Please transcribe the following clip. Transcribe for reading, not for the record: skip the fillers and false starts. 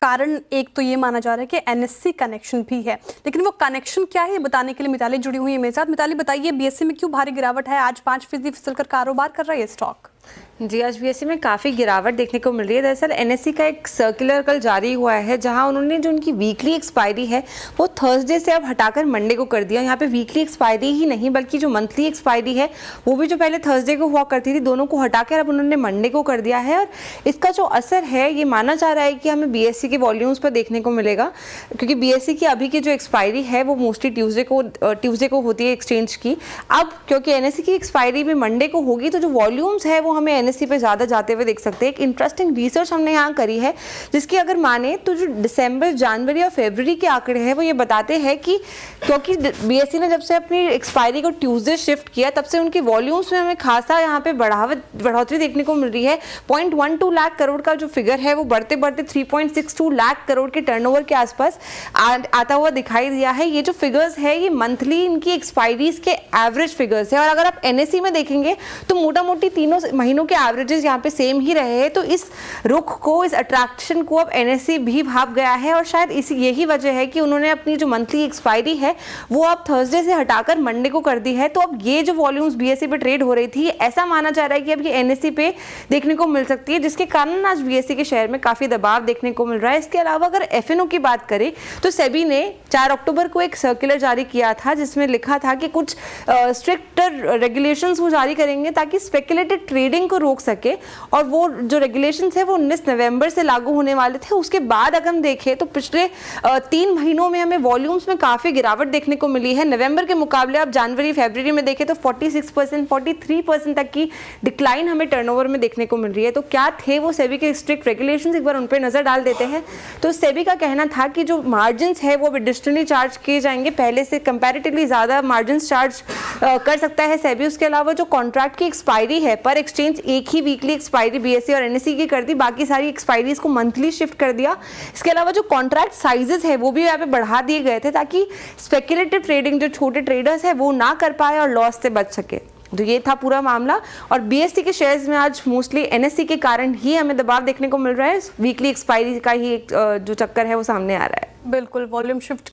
कारण एक तो ये माना जा रहा है कि एनएससी कनेक्शन भी है, लेकिन वो कनेक्शन क्या है ये बताने के लिए मिताली जुड़ी हुई है मेरे साथ। मिताली बताइए, बीएसई में क्यों भारी गिरावट है? आज 5% फिसलकर कारोबार कर रहा है ये स्टॉक। जी, आज बीएसई में काफ़ी गिरावट देखने को मिल रही है। दरअसल एनएससी का एक सर्कुलर कल जारी हुआ है जहां उन्होंने जो उनकी वीकली एक्सपायरी है वो थर्सडे से अब हटाकर मंडे को कर दिया। यहाँ पे वीकली एक्सपायरी ही नहीं बल्कि जो मंथली एक्सपायरी है वो भी जो पहले थर्सडे को हुआ करती थी, दोनों को हटाकर अब उन्होंने मंडे को कर दिया है। और इसका जो असर है ये माना जा रहा है कि हमें बीएसई के वॉल्यूम्स पर देखने को मिलेगा, क्योंकि बीएसई की अभी की जो एक्सपायरी है वो मोस्टली ट्यूसडे को होती है एक्सचेंज की। अब क्योंकि एनएससी की एक्सपायरी भी मंडे को होगी तो जो वॉल्यूम्स है वो हमें एनएससी पे ज़्यादा जाते हुए देख सकते हैं। एक इंटरेस्टिंग रिसर्च हमने यहाँ करी है जिसकी अगर माने तो जो दिसंबर, जनवरी और फरवरी के आंकड़े हैं वो ये बताते हैं कि क्योंकि बीएसई ने जब से अपनी एक्सपायरी को ट्यूसडे शिफ्ट किया तब से उनकी वॉल्यूम्स में हमें खासा यहाँ पे बढ़ोतरी देखने को मिल रही है। 0.12 लाख करोड़ का जो फिगर है वो बढ़ते बढ़ते 3.62 लाख करोड़ के टर्नओवर के आसपास आता हुआ दिखाई दिया है। ये जो फिगर्स है ये मंथली इनकी एक्सपायरीज के एवरेज फिगर्स है। और अगर आप एनएससी में देखेंगे तो मोटा मोटी तीनों महीनों के एवरेजेस यहाँ पे सेम ही रहे हैं। तो इस रुख को, इस अट्रैक्शन को अब एनएससी भी भाप गया है और शायद यही वजह है कि उन्होंने अपनी जो मंथली एक्सपायरी है वो अब थर्सडे से हटाकर मंडे को कर दी है। तो अब ये जो वॉल्यूम्स बीएसई पे ट्रेड हो रही थी ऐसा माना जा रहा है कि अब ये एनएससी पे देखने को मिल सकती है, जिसके कारण आज बीएसई के शेयर में काफी दबाव देखने को मिल रहा है। इसके अलावा अगर एफएनओ की बात करें तो सेबी ने 4 अक्टूबर को एक सर्कुलर जारी किया था जिसमें लिखा था कि कुछ स्ट्रिक्टर रेगुलेशंस वो जारी करेंगे ताकि स्पेकुलेटेड ट्रेडिंग को रोक सके। और वो जो रेगुलेशंस है वो 19 नवंबर से लागू होने वाले थे। उसके बाद अगर हम देखें तो पिछले 3 महीनों में हमें वॉल्यूम्स में काफ़ी गिरावट देखने को मिली है। नवंबर के मुकाबले आप जनवरी फरवरी में देखें तो 46%, 43% तक की डिक्लाइन हमें टर्नओवर में देखने को मिल रही है। तो क्या थे वो सेबी के स्ट्रिक्ट रेगुलेशंस, एक बार उन पर नज़र डाल देते हैं। तो सेबी का कहना था कि जो मार्जिन है वो एडिशनली चार्ज किए जाएंगे, पहले से कंपैरेटिवली ज़्यादा मार्जिन चार्ज कर सकता है सेबी। उसके अलावा जो कॉन्ट्रैक्ट की एक्सपायरी है पर एक्सचेंज एक ही वीकली एक्सपायरी बीएसई और एनएससी की कर दी, बाकी सारी एक्सपायरीज को मंथली शिफ्ट कर दिया। इसके अलावा जो कॉन्ट्रैक्ट साइजेस है वो भी यहाँ पे बढ़ा दिए गए थे ताकि स्पेकुलेटिव ट्रेडिंग जो छोटे ट्रेडर्स है वो ना कर पाए और लॉस से बच सके। तो ये था पूरा मामला। और बीएसई के शेयर्स में आज मोस्टली एनएससी के कारण ही हमें दबाव देखने को मिल रहा है। वीकली एक्सपायरी का ही एक जो चक्कर है वो सामने आ रहा है। बिल्कुल, वॉल्यूम शिफ्ट